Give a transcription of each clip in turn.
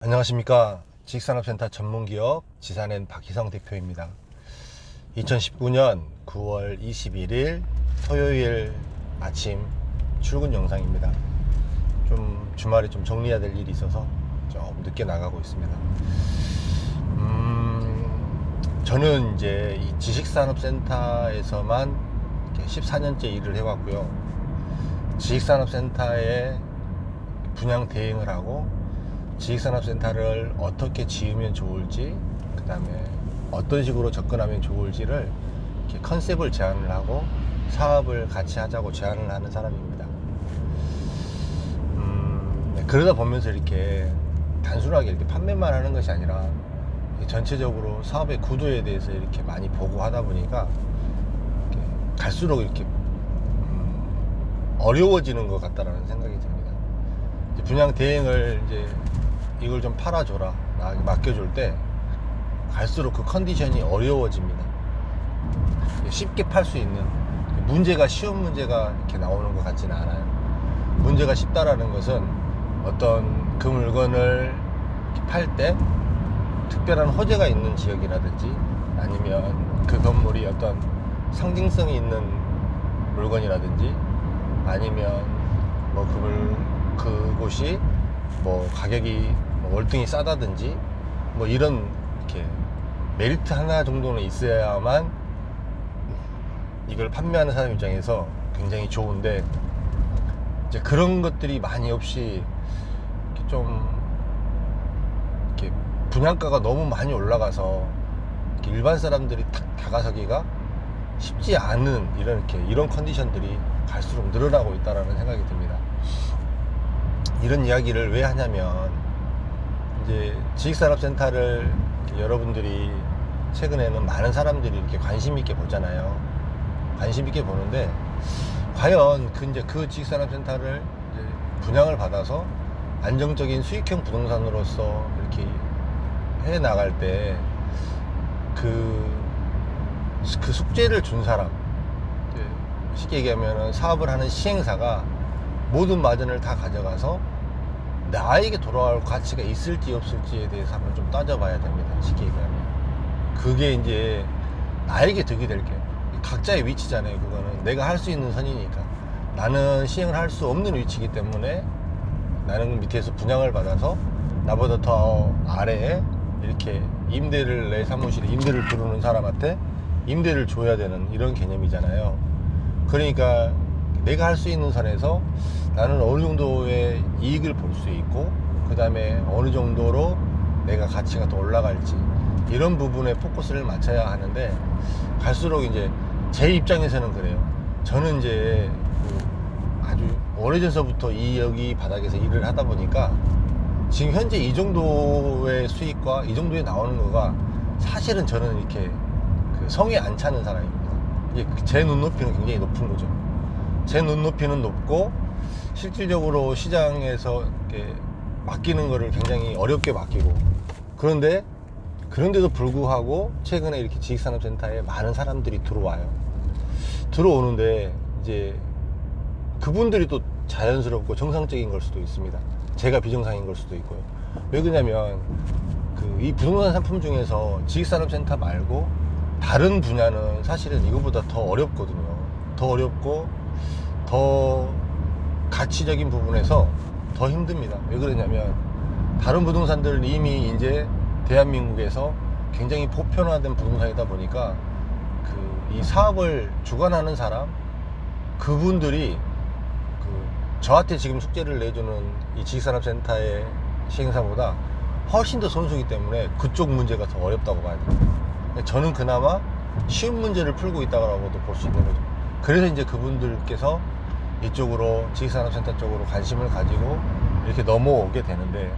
안녕하십니까. 지식산업센터 전문기업 지산엔 박희성 대표입니다. 2019년 9월 21일 토요일 아침 출근 영상입니다. 좀 주말에 좀 정리해야 될 일이 있어서 좀 늦게 나가고 있습니다. 저는 이제 이 지식산업센터에서만 14년째 일을 해왔고요. 지식산업센터에 분양 대행을 하고 지식산업센터를 어떻게 지으면 좋을지, 그 다음에 어떤 식으로 접근하면 좋을지를 이렇게 컨셉을 제안을 하고 사업을 같이 하자고 제안을 하는 사람입니다. 그러다 보면서 이렇게 단순하게 이렇게 판매만 하는 것이 아니라 전체적으로 사업의 구도에 대해서 이렇게 많이 보고 하다 보니까 이렇게 갈수록 이렇게 어려워지는 것 같다라는 생각이 듭니다. 이제 분양 대행을 이제 이걸 좀 팔아줘라, 나에게 맡겨줄 때 갈수록 그 컨디션이 어려워집니다. 쉽게 팔 수 있는, 문제가 쉬운 문제가 이렇게 나오는 것 같지는 않아요. 문제가 쉽다라는 것은 어떤 그 물건을 팔 때 특별한 호재가 있는 지역이라든지 아니면 그 건물이 어떤 상징성이 있는 물건이라든지 아니면 뭐 그곳이 뭐 가격이 월등히 싸다든지 뭐 이런 이렇게 메리트 하나 정도는 있어야만 이걸 판매하는 사람 입장에서 굉장히 좋은데, 이제 그런 것들이 많이 없이 이렇게 좀 이렇게 분양가가 너무 많이 올라가서 이렇게 일반 사람들이 다가서기가 쉽지 않은 이런 컨디션들이 갈수록 늘어나고 있다라는 생각이 듭니다. 이런 이야기를 왜 하냐면, 이제 지식산업센터를 여러분들이 최근에는 많은 사람들이 이렇게 관심 있게 보잖아요. 관심 있게 보는데, 과연 그 지식산업센터를 이제 분양을 받아서 안정적인 수익형 부동산으로서 이렇게 해 나갈 때 그 숙제를 준 사람, 쉽게 얘기하면 사업을 하는 시행사가 모든 마진을 다 가져가서 나에게 돌아올 가치가 있을지 없을지에 대해서 한번 좀 따져봐야 됩니다. 쉽게 얘기하면 그게 이제 나에게 득이 될 게, 각자의 위치잖아요. 그거는 내가 할 수 있는 선이니까. 나는 시행을 할 수 없는 위치이기 때문에 나는 밑에서 분양을 받아서 나보다 더 아래에 이렇게 임대를, 내 사무실에 임대를 부르는 사람한테 임대를 줘야 되는 이런 개념이잖아요. 그러니까 내가 할 수 있는 선에서 나는 어느 정도의 이익을 볼 수 있고, 그 다음에 어느 정도로 내가 가치가 더 올라갈지, 이런 부분에 포커스를 맞춰야 하는데, 갈수록 이제 제 입장에서는 그래요. 저는 이제 아주 오래전서부터 여기 바닥에서 일을 하다 보니까 지금 현재 이 정도의 수익과 이 정도에 나오는 거가 사실은 저는 이렇게 성에 안 차는 사람입니다. 이게 제 눈높이는 굉장히 높은 거죠. 제 눈높이는 높고 실질적으로 시장에서 이렇게 맡기는 거를 굉장히 어렵게 맡기고, 그런데도 불구하고 최근에 이렇게 지식산업센터에 많은 사람들이 들어오는데 이제 그분들이 또 자연스럽고 정상적인 걸 수도 있습니다. 제가 비정상인 걸 수도 있고요. 왜 그러냐면 이 부동산 상품 중에서 지식산업센터 말고 다른 분야는 사실은 이거보다 더 어렵거든요. 더 어렵고 더 가치적인 부분에서 더 힘듭니다. 왜 그러냐면 다른 부동산들은 이미 이제 대한민국에서 굉장히 보편화된 부동산이다 보니까 이 사업을 주관하는 사람, 그분들이 저한테 지금 숙제를 내주는 이 지식산업센터의 시행사보다 훨씬 더 선수이기 때문에 그쪽 문제가 더 어렵다고 봐야 됩니다. 저는 그나마 쉬운 문제를 풀고 있다고도 볼 수 있는 거죠. 그래서 이제 그분들께서 이쪽으로, 지식산업센터 쪽으로 관심을 가지고 이렇게 넘어오게 되는데,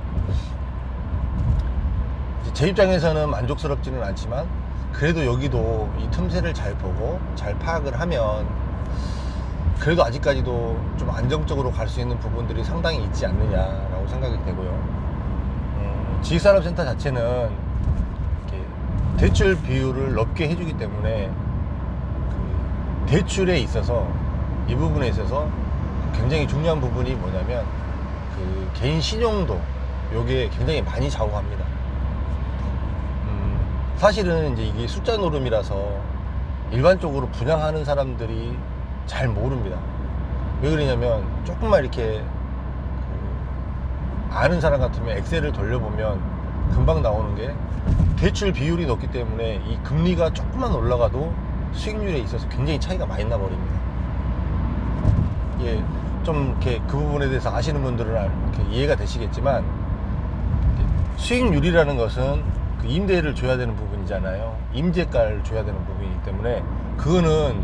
제 입장에서는 만족스럽지는 않지만 그래도 여기도 이 틈새를 잘 보고 잘 파악을 하면 그래도 아직까지도 좀 안정적으로 갈 수 있는 부분들이 상당히 있지 않느냐라고 생각이 되고요. 지식산업센터 자체는 이렇게 대출 비율을 높게 해주기 때문에 대출에 있어서, 이 부분에 있어서 굉장히 중요한 부분이 뭐냐면 개인 신용도, 요게 굉장히 많이 좌우합니다. 사실은 이제 이게 숫자 노름이라서 일반적으로 분양하는 사람들이 잘 모릅니다. 왜 그러냐면 조금만 이렇게 아는 사람 같으면 엑셀을 돌려보면 금방 나오는 게 대출 비율이 높기 때문에 이 금리가 조금만 올라가도 수익률에 있어서 굉장히 차이가 많이 나버립니다. 예, 좀 이렇게 그 부분에 대해서 아시는 분들은 이렇게 이해가 되시겠지만, 수익률이라는 것은 그 임대를 줘야 되는 부분이잖아요. 임대가를 줘야 되는 부분이기 때문에 그거는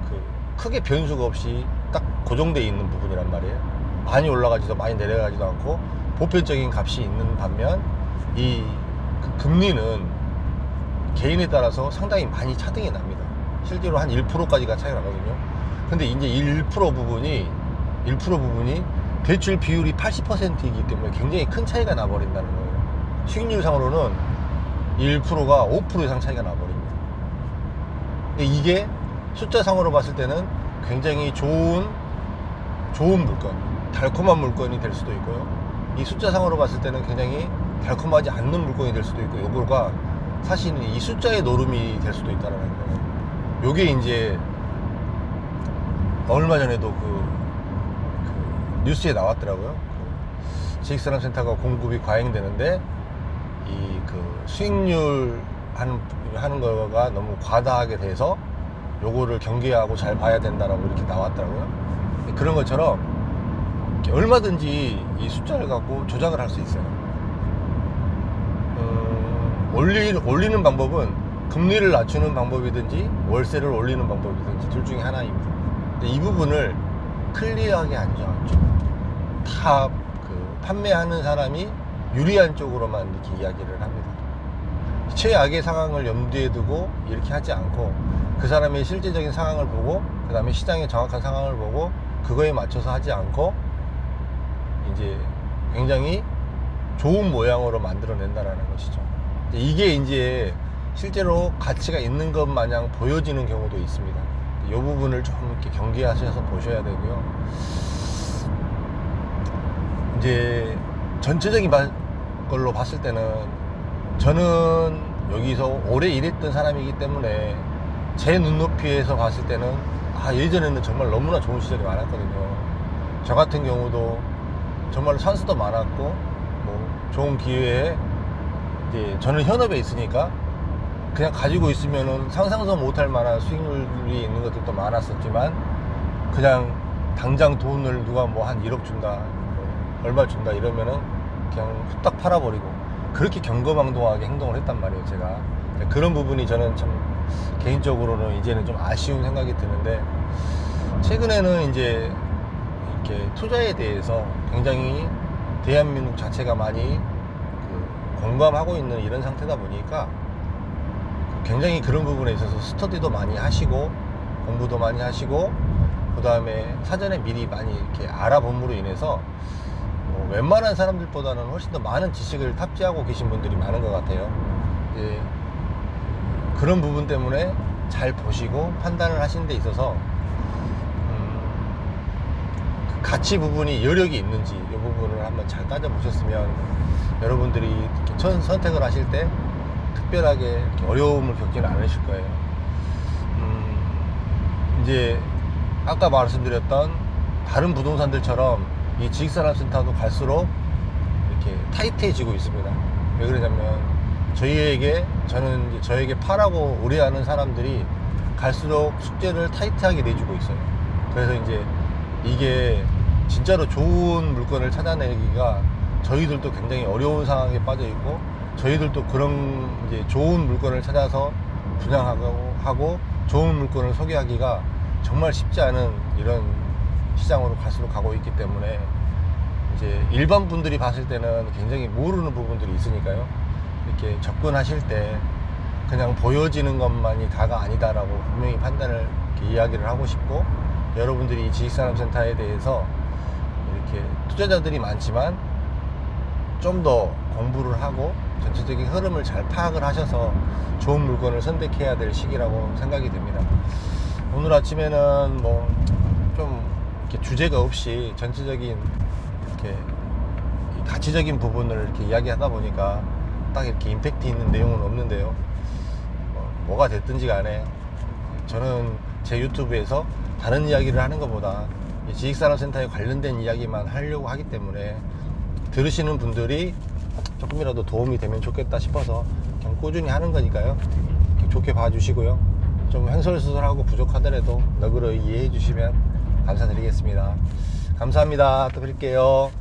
그 크게 변수가 없이 딱 고정되어 있는 부분이란 말이에요. 많이 올라가지도 많이 내려가지도 않고 보편적인 값이 있는 반면 이 그 금리는 개인에 따라서 상당히 많이 차등이 납니다. 실제로 한 1%까지가 차이가 나거든요. 근데 이제 1% 부분이 대출 비율이 80%이기 때문에 굉장히 큰 차이가 나버린다는 거예요. 수익률상으로는 1%가 5% 이상 차이가 나버립니다. 근데 이게 숫자상으로 봤을 때는 굉장히 좋은 물건, 달콤한 물건이 될 수도 있고요. 이 숫자상으로 봤을 때는 굉장히 달콤하지 않는 물건이 될 수도 있고, 요거가 사실은 이 숫자의 노름이 될 수도 있다는 거예요. 요게 이제 얼마 전에도 그 뉴스에 나왔더라고요. 그 지식산업센터가 공급이 과잉되는데 이 그 수익률 하는 거가 너무 과다하게 돼서 요거를 경계하고 잘 봐야 된다라고 이렇게 나왔더라고요. 그런 것처럼 얼마든지 이 숫자를 갖고 조작을 할 수 있어요. 올리는 방법은 금리를 낮추는 방법이든지 월세를 올리는 방법이든지 둘 중에 하나입니다. 근데 이 부분을 클리어하게 안 정하죠. 다 그 판매하는 사람이 유리한 쪽으로만 이렇게 이야기를 합니다. 최악의 상황을 염두에 두고 이렇게 하지 않고 그 사람의 실제적인 상황을 보고, 그 다음에 시장의 정확한 상황을 보고 그거에 맞춰서 하지 않고 이제 굉장히 좋은 모양으로 만들어낸다라는 것이죠. 이게 이제 실제로 가치가 있는 것 마냥 보여지는 경우도 있습니다. 이 부분을 좀 이렇게 경계하셔서 보셔야 되고요. 이제 전체적인 걸로 봤을 때는 저는 여기서 오래 일했던 사람이기 때문에 제 눈높이에서 봤을 때는 예전에는 정말 너무나 좋은 시절이 많았거든요. 저 같은 경우도 정말 찬스도 많았고 뭐 좋은 기회에 이제 저는 현업에 있으니까 그냥 가지고 있으면은 상상도 못할 만한 수익률이 있는 것들도 많았었지만, 그냥 당장 돈을 누가 뭐 한 1억 준다, 뭐 얼마 준다 이러면은 그냥 후딱 팔아버리고 그렇게 경거망동하게 행동을 했단 말이에요. 제가 그런 부분이 저는 참 개인적으로는 이제는 좀 아쉬운 생각이 드는데, 최근에는 이제 이렇게 투자에 대해서 굉장히 대한민국 자체가 많이 공감하고 있는 이런 상태다 보니까 굉장히 그런 부분에 있어서 스터디도 많이 하시고 공부도 많이 하시고, 그 다음에 사전에 미리 많이 이렇게 알아봄으로 인해서 뭐 웬만한 사람들보다는 훨씬 더 많은 지식을 탑재하고 계신 분들이 많은 것 같아요. 이제 그런 부분 때문에 잘 보시고 판단을 하시는 데 있어서 그 가치 부분이 여력이 있는지 이 부분을 한번 잘 따져보셨으면 여러분들이 이렇게 선택을 하실 때 특별하게 이렇게 어려움을 겪지는 않으실 거예요. 이제 아까 말씀드렸던 다른 부동산들처럼 이 지식산업센터도 갈수록 이렇게 타이트해지고 있습니다. 왜 그러냐면 저에게 파라고 의뢰하는 사람들이 갈수록 숙제를 타이트하게 내주고 있어요. 그래서 이제 이게 진짜로 좋은 물건을 찾아내기가 저희들도 굉장히 어려운 상황에 빠져 있고, 저희들도 그런 이제 좋은 물건을 찾아서 분양하고 좋은 물건을 소개하기가 정말 쉽지 않은 이런 시장으로 갈수록 가고 있기 때문에 이제 일반 분들이 봤을 때는 굉장히 모르는 부분들이 있으니까요. 이렇게 접근하실 때 그냥 보여지는 것만이 다가 아니다라고 분명히 판단을 이렇게 이야기를 하고 싶고, 여러분들이 이 지식산업센터에 대해서 이렇게 투자자들이 많지만 좀 더 공부를 하고 전체적인 흐름을 잘 파악을 하셔서 좋은 물건을 선택해야 될 시기라고 생각이 됩니다. 오늘 아침에는 뭐 좀 이렇게 주제가 없이 전체적인 이렇게 가치적인 부분을 이렇게 이야기하다 보니까 딱 이렇게 임팩트 있는 내용은 없는데요. 뭐가 됐든지 간에 저는 제 유튜브에서 다른 이야기를 하는 것보다 이 지식산업센터에 관련된 이야기만 하려고 하기 때문에 들으시는 분들이 조금이라도 도움이 되면 좋겠다 싶어서 그냥 꾸준히 하는 거니까요. 좋게 봐주시고요. 좀 횡설수설하고 부족하더라도 너그러 이해해 주시면 감사드리겠습니다. 감사합니다. 또 뵐게요.